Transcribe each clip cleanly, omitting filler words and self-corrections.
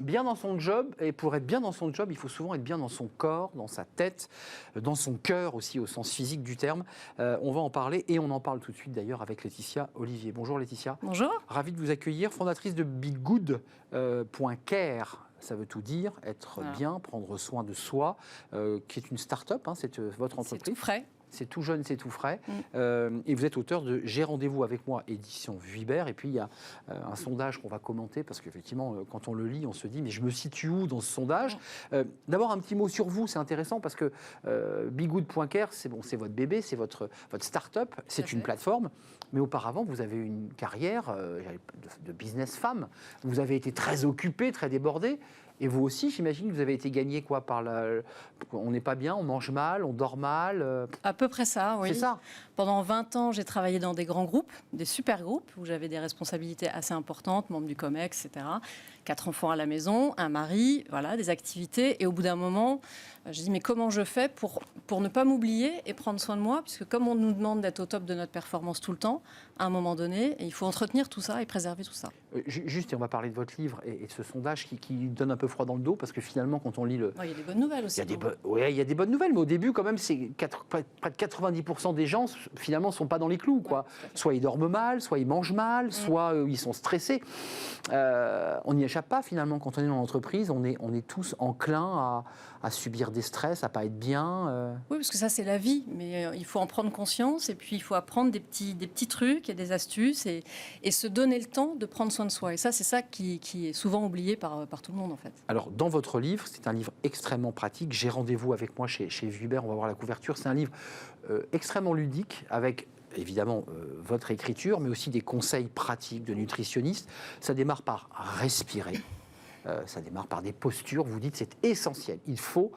bien dans son job, et pour être bien dans son job, il faut souvent être bien dans son corps, dans sa tête, dans son cœur aussi, au sens physique du terme. On va en parler, et on en parle tout de suite d'ailleurs avec Laetitia Olivier. Bonjour Laetitia. Bonjour. Ravi de vous accueillir, fondatrice de BeGood.care. Ça veut tout dire, être bien, prendre soin de soi, qui est une start-up, hein, c'est votre entreprise. C'est tout frais. C'est tout jeune, c'est tout frais. Et vous êtes auteur de J'ai rendez-vous avec moi, édition Vuibert. Et puis, il y a un sondage qu'on va commenter, parce qu'effectivement, quand on le lit, on se dit, mais je me situe où dans ce sondage? D'abord, un petit mot sur vous, c'est intéressant, parce que BeGood.care, c'est votre bébé, c'est votre start-up, c'est une plateforme. Mais auparavant, vous avez une carrière de business femme. Vous avez été très occupée, très débordée. Et vous aussi, j'imagine que vous avez été gagné quoi par on n'est pas bien, on mange mal, on dort mal. À peu près ça, oui. C'est ça. Pendant 20 ans, j'ai travaillé dans des grands groupes, des super groupes, où j'avais des responsabilités assez importantes, membre du COMEX, etc. 4 enfants à la maison, un mari, voilà, des activités. Et au bout d'un moment, je dis, mais comment je fais pour ne pas m'oublier et prendre soin de moi? Puisque comme on nous demande d'être au top de notre performance tout le temps, à un moment donné, il faut entretenir tout ça et préserver tout ça. Juste, et on va parler de votre livre et de ce sondage qui donne un peu froid dans le dos, parce que finalement, quand on lit le... Il y a des bonnes nouvelles aussi. Il y a des bonnes nouvelles, mais au début, quand même, près de 90% des gens, finalement, ne sont pas dans les clous, quoi. Soit ils dorment mal, soit ils mangent mal, soit ils sont stressés. On n'y échappe pas, finalement, quand on est dans l'entreprise. On est tous enclins à subir des stress, à pas être bien. Oui, parce que ça, c'est la vie, mais il faut en prendre conscience, et puis il faut apprendre des petits trucs et des astuces, et se donner le temps de prendre soin de soi. Et ça, c'est ça qui est souvent oublié par tout le monde, en fait. Alors, dans votre livre, c'est un livre extrêmement pratique. J'ai rendez-vous avec moi chez Vuibert, on va voir la couverture. C'est un livre extrêmement ludique, avec évidemment votre écriture, mais aussi des conseils pratiques de nutritionnistes. Ça démarre par respirer. Ça démarre par des postures. Vous dites c'est essentiel. Il faut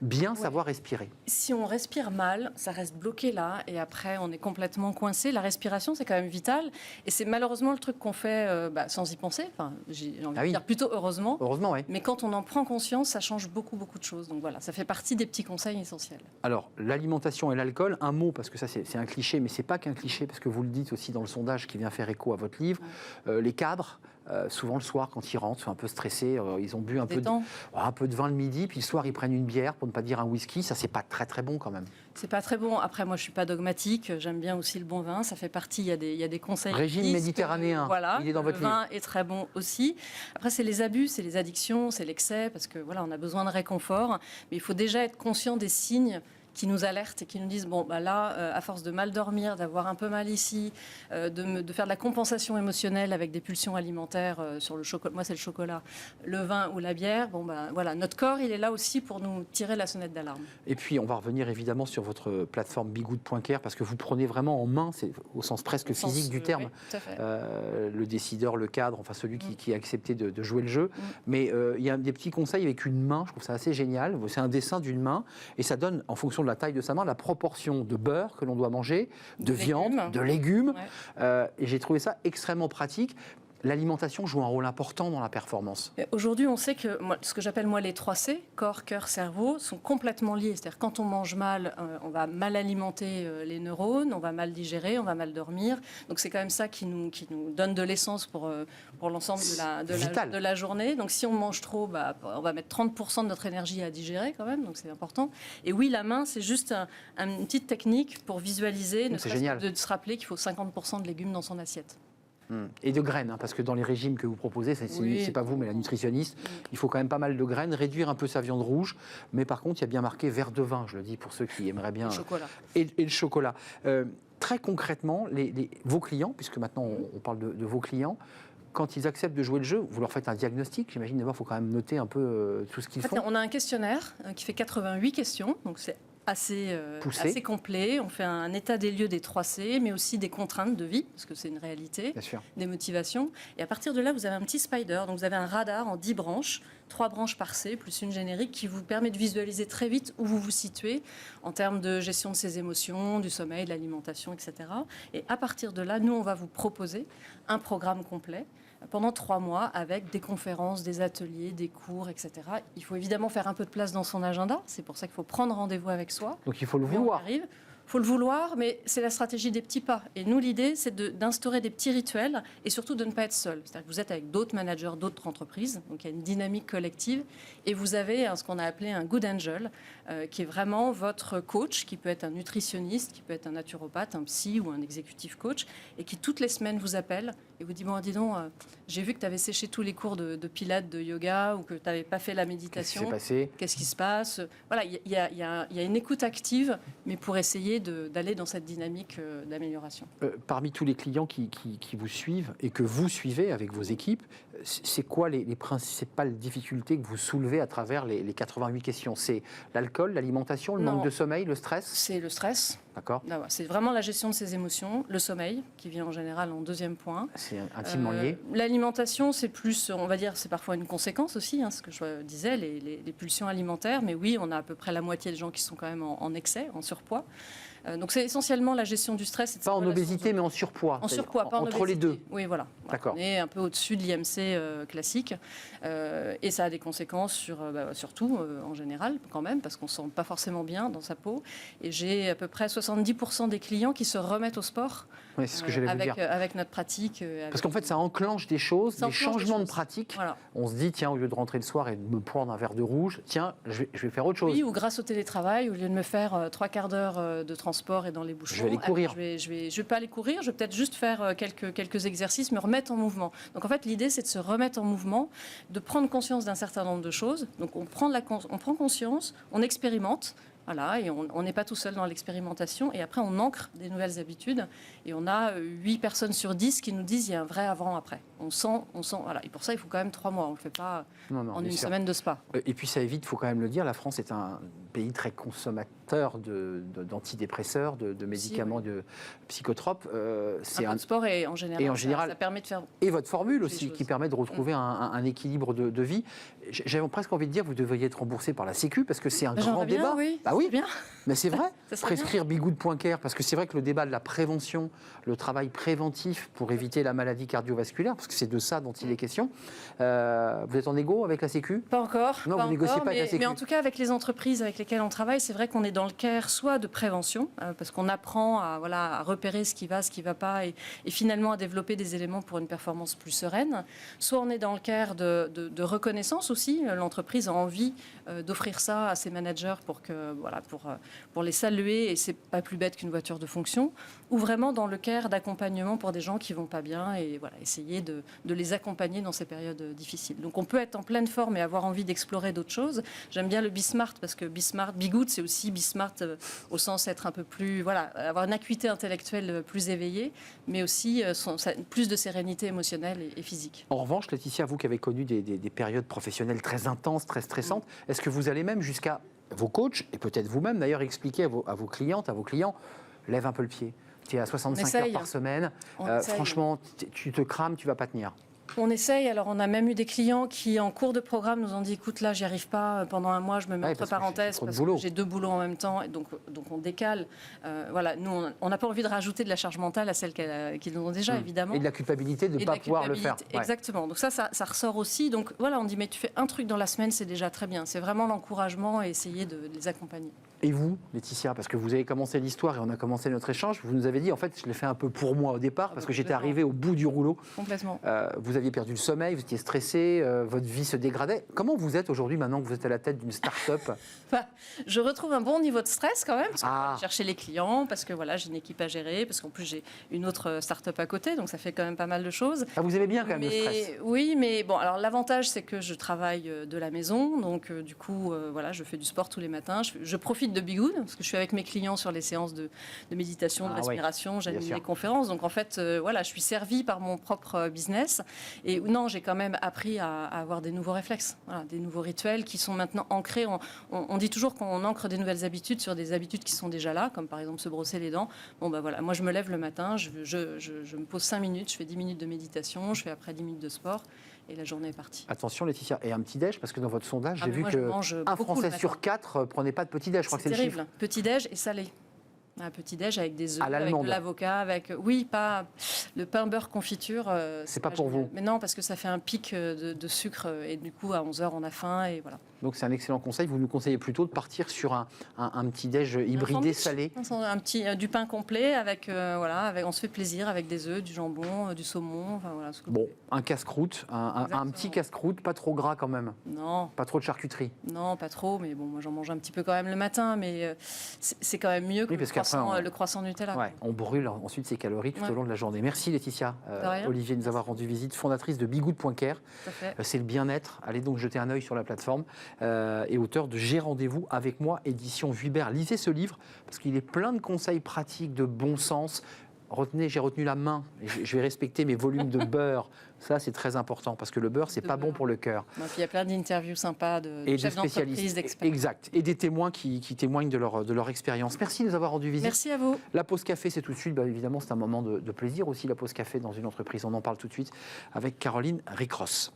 bien savoir respirer. Si on respire mal, ça reste bloqué là, et après on est complètement coincé. La respiration, c'est quand même vital, et c'est malheureusement le truc qu'on fait sans y penser. Enfin, j'ai envie de dire plutôt heureusement. Heureusement, oui. Mais quand on en prend conscience, ça change beaucoup de choses. Donc voilà, ça fait partie des petits conseils essentiels. Alors, l'alimentation et l'alcool, un mot, parce que ça c'est un cliché, mais c'est pas qu'un cliché, parce que vous le dites aussi dans le sondage qui vient faire écho à votre livre. Les cadres, souvent le soir quand ils rentrent, sont un peu stressés, ils ont bu un peu de vin le midi, puis le soir ils prennent une bière, pour ne pas dire un whisky. Ça, c'est pas très bon quand même. C'est pas très bon. Après, moi je suis pas dogmatique, j'aime bien aussi le bon vin, ça fait partie, il y a des conseils. Régime méditerranéen, voilà, il est dans votre livre. Le vin est très bon aussi. Après, c'est les abus, c'est les addictions, c'est l'excès, parce que voilà, on a besoin de réconfort, mais il faut déjà être conscient des signes qui nous alertent et qui nous disent, bon, bah là, à force de mal dormir, d'avoir un peu mal ici, de faire de la compensation émotionnelle avec des pulsions alimentaires sur le chocolat, moi c'est le chocolat, le vin ou la bière, bon, bah voilà, notre corps, il est là aussi pour nous tirer la sonnette d'alarme. Et puis, on va revenir évidemment sur votre plateforme BeGood.care, parce que vous prenez vraiment en main, c'est au sens presque physique du terme, tout à fait. le décideur, le cadre, enfin celui qui a accepté de jouer le jeu. Mais il y a des petits conseils avec une main, je trouve ça assez génial. C'est un dessin d'une main, et ça donne, en fonction de la taille de sa main, la proportion de beurre que l'on doit manger, de viande, de légumes. Et j'ai trouvé ça extrêmement pratique. L'alimentation joue un rôle important dans la performance. Aujourd'hui, on sait que ce que j'appelle moi les 3 C, corps, cœur, cerveau, sont complètement liés. C'est-à-dire quand on mange mal, on va mal alimenter les neurones, on va mal digérer, on va mal dormir. Donc c'est quand même ça qui nous donne de l'essence pour l'ensemble de la journée. Donc si on mange trop, on va mettre 30% de notre énergie à digérer quand même, donc c'est important. Et oui, la main, c'est juste une petite technique pour visualiser, de se rappeler qu'il faut 50% de légumes dans son assiette. Et de graines, parce que dans les régimes que vous proposez, c'est pas vous, mais la nutritionniste, il faut quand même pas mal de graines, réduire un peu sa viande rouge, mais par contre, il y a bien marqué verre de vin, je le dis pour ceux qui aimeraient bien... Le chocolat. Et le chocolat. Très concrètement, vos clients, puisque maintenant on parle de vos clients, quand ils acceptent de jouer le jeu, vous leur faites un diagnostic, j'imagine d'abord il faut quand même noter un peu tout ce qu'ils font. On a un questionnaire qui fait 88 questions, donc c'est assez complet. On fait un état des lieux des 3 C, mais aussi des contraintes de vie, parce que c'est une réalité, des motivations. Et à partir de là, vous avez un petit spider. Donc vous avez un radar en 10 branches, 3 branches par C, plus une générique, qui vous permet de visualiser très vite où vous vous situez en termes de gestion de ses émotions, du sommeil, de l'alimentation, etc. Et à partir de là, nous, on va vous proposer un programme complet pendant 3 mois avec des conférences, des ateliers, des cours, etc. Il faut évidemment faire un peu de place dans son agenda. C'est pour ça qu'il faut prendre rendez-vous avec soi. Donc il faut le vouloir. Il faut le vouloir, mais c'est la stratégie des petits pas. Et nous, l'idée, c'est d'instaurer des petits rituels et surtout de ne pas être seul. C'est-à-dire que vous êtes avec d'autres managers, d'autres entreprises, donc il y a une dynamique collective, et vous avez ce qu'on a appelé un good angel, qui est vraiment votre coach, qui peut être un nutritionniste, qui peut être un naturopathe, un psy ou un exécutif coach, et qui toutes les semaines vous appelle et vous dit, bon, dis donc, j'ai vu que tu avais séché tous les cours de pilates, de yoga, ou que tu n'avais pas fait la méditation. Qu'est-ce qui s'est passé ? Qu'est-ce qui se passe ? Voilà, il y a une écoute active, mais pour essayer d'aller dans cette dynamique d'amélioration. Parmi tous les clients qui vous suivent et que vous suivez avec vos équipes, c'est quoi les principales difficultés que vous soulevez à travers les 88 questions ? C'est l'alcool, l'alimentation, le manque de sommeil, le stress ? C'est le stress. D'accord. C'est vraiment la gestion de ses émotions, le sommeil, qui vient en général en deuxième point. C'est intimement lié. L'alimentation, c'est plus, on va dire, c'est parfois une conséquence aussi, ce que je disais, les pulsions alimentaires. Mais oui, on a à peu près la moitié des gens qui sont quand même en excès, en surpoids. Donc c'est essentiellement la gestion du stress. Pas en obésité, mais en surpoids. En surpoids, pas en obésité. Entre les deux. Oui, voilà. D'accord. On est un peu au-dessus de l'IMC classique. Et ça a des conséquences sur tout, en général, quand même, parce qu'on ne se sent pas forcément bien dans sa peau. Et j'ai à peu près 70% des clients qui se remettent au sport. Oui, c'est ce que j'allais vous dire. Avec notre pratique. Parce qu'en fait, ça enclenche des choses, des changements de pratique. Voilà. On se dit, tiens, au lieu de rentrer le soir et de me prendre un verre de rouge, tiens, je vais faire autre chose. Oui, ou grâce au télétravail, au lieu de me faire 3 quarts d'heure de transport et dans les bouchons. Je vais aller courir. Je vais pas aller courir, je vais peut-être juste faire quelques exercices, me remettre en mouvement. Donc en fait, l'idée, c'est de se remettre en mouvement, de prendre conscience d'un certain nombre de choses. Donc on prend conscience, on expérimente. Voilà, et on n'est pas tout seul dans l'expérimentation. Et après, on ancre des nouvelles habitudes. Et on a 8 personnes sur 10 qui nous disent qu'il y a un vrai avant-après. On sent. Voilà. Et pour ça, il faut quand même 3 mois. On ne le fait pas en une semaine de spa. Et puis ça évite, il faut quand même le dire, la France est un pays très consommateur d'antidépresseurs, de médicaments, oui. de psychotropes. C'est un sport et en général, ça permet de faire... Et votre formule aussi, qui permet de retrouver un équilibre de vie. J'avais presque envie de dire, vous devriez être remboursé par la Sécu, parce que c'est un grand débat. Oui. Bah oui, bien. Mais c'est vrai. Prescrire Bigoud.care, parce que c'est vrai que le débat de la prévention, le travail préventif pour éviter la maladie cardiovasculaire, parce que c'est de ça dont il est question. Vous êtes en égo avec la Sécu ? Pas encore. Non, vous négociez pas avec la Sécu. Mais en tout cas, avec les entreprises avec lesquelles on travaille, c'est vrai qu'on est dans le care soit de prévention, parce qu'on apprend à repérer ce qui va pas, et finalement à développer des éléments pour une performance plus sereine. Soit on est dans le care de reconnaissance aussi. L'entreprise a envie d'offrir ça à ses managers pour les saluer, et c'est pas plus bête qu'une voiture de fonction. Ou vraiment dans le care d'accompagnement pour des gens qui vont pas bien, et essayer de les accompagner dans ces périodes difficiles. Donc on peut être en pleine forme et avoir envie d'explorer d'autres choses. J'aime bien le Be-Smart, parce que Be-Good, c'est aussi Be-Smart au sens être un peu plus, avoir une acuité intellectuelle plus éveillée, mais aussi plus de sérénité émotionnelle et physique. En revanche, Laetitia, vous qui avez connu des périodes professionnelles très intenses, très stressantes, est-ce que vous allez même jusqu'à vos coachs, et peut-être vous-même d'ailleurs, expliquer à vos clientes, à vos clients, lève un peu le pied, tu es à 65 heures par semaine, franchement, tu te crames, tu ne vas pas tenir. On essaye. Alors, on a même eu des clients qui, en cours de programme, nous ont dit, écoute, là, j'y arrive pas. Pendant un mois, je me mets entre parenthèses parce que j'ai 2 boulots en même temps. Et donc on décale. Nous, on n'a pas envie de rajouter de la charge mentale à celle qu'ils ont déjà, évidemment. Et de la culpabilité de ne pas pouvoir le faire. Exactement. Donc ça ressort aussi. Donc voilà, on dit, mais tu fais un truc dans la semaine, c'est déjà très bien. C'est vraiment l'encouragement et essayer de les accompagner. Et vous, Laetitia, parce que vous avez commencé l'histoire et on a commencé notre échange, vous nous avez dit, en fait, je l'ai fait un peu pour moi au départ, parce que j'étais arrivé au bout du rouleau. Complètement. Vous aviez perdu le sommeil, vous étiez stressé, votre vie se dégradait. Comment vous êtes aujourd'hui, maintenant que vous êtes à la tête d'une start-up ? Je retrouve un bon niveau de stress quand même, parce que je vais chercher les clients, parce que j'ai une équipe à gérer, parce qu'en plus j'ai une autre start-up à côté, donc ça fait quand même pas mal de choses. Vous aimez bien quand même le stress ? Oui, mais bon, alors l'avantage c'est que je travaille de la maison, donc du coup, je fais du sport tous les matins, je profite de Bigoud, parce que je suis avec mes clients sur les séances de méditation, de respiration, j'anime des conférences, donc en fait, je suis servie par mon propre business, et non, j'ai quand même appris à avoir des nouveaux réflexes, des nouveaux rituels qui sont maintenant ancrés. On dit toujours qu'on ancre des nouvelles habitudes sur des habitudes qui sont déjà là, comme par exemple se brosser les dents. Moi je me lève le matin, je me pose 5 minutes, je fais 10 minutes de méditation, je fais après 10 minutes de sport. Et la journée est partie. Attention Laetitia, et un petit-déj, parce que dans votre sondage, j'ai vu qu'un Français sur 4 prenait pas de petit-déj. Je crois que c'est le chiffre. Petit-déj et salé. Un petit-déj avec des œufs, avec de l'avocat, pas le pain beurre confiture. C'est pas pour vous. Mais non, parce que ça fait un pic de sucre et du coup à 11h on a faim et voilà. Donc c'est un excellent conseil. Vous nous conseillez plutôt de partir sur un petit déj hybridé salé. Un petit du pain complet avec on se fait plaisir avec des œufs, du jambon, du saumon. Enfin, voilà, bon, un casse-croûte, un petit casse-croûte, pas trop gras quand même. Non. Pas trop de charcuterie. Non, pas trop. Mais bon, moi j'en mange un petit peu quand même le matin, mais c'est quand même mieux que le croissant Nutella. Ouais, on brûle ensuite ses calories tout au long de la journée. Merci Laetitia, Olivier, de nous avoir rendu visite, fondatrice de Bigoud.care. C'est le bien-être. Allez donc jeter un œil sur la plateforme. Et auteur de J'ai rendez-vous avec moi, édition Vuibert. Lisez ce livre parce qu'il est plein de conseils pratiques, de bon sens. J'ai retenu la main. Je vais respecter mes volumes de beurre. Ça, c'est très important parce que le beurre, c'est pas bon pour le cœur. Il y a plein d'interviews sympas de chefs d'entreprise, d'experts. Exact. Et des témoins qui témoignent de leur expérience. Merci de nous avoir rendu visite. Merci à vous. La pause café, c'est tout de suite. Évidemment, c'est un moment de plaisir aussi, la pause café dans une entreprise. On en parle tout de suite avec Caroline Ricross.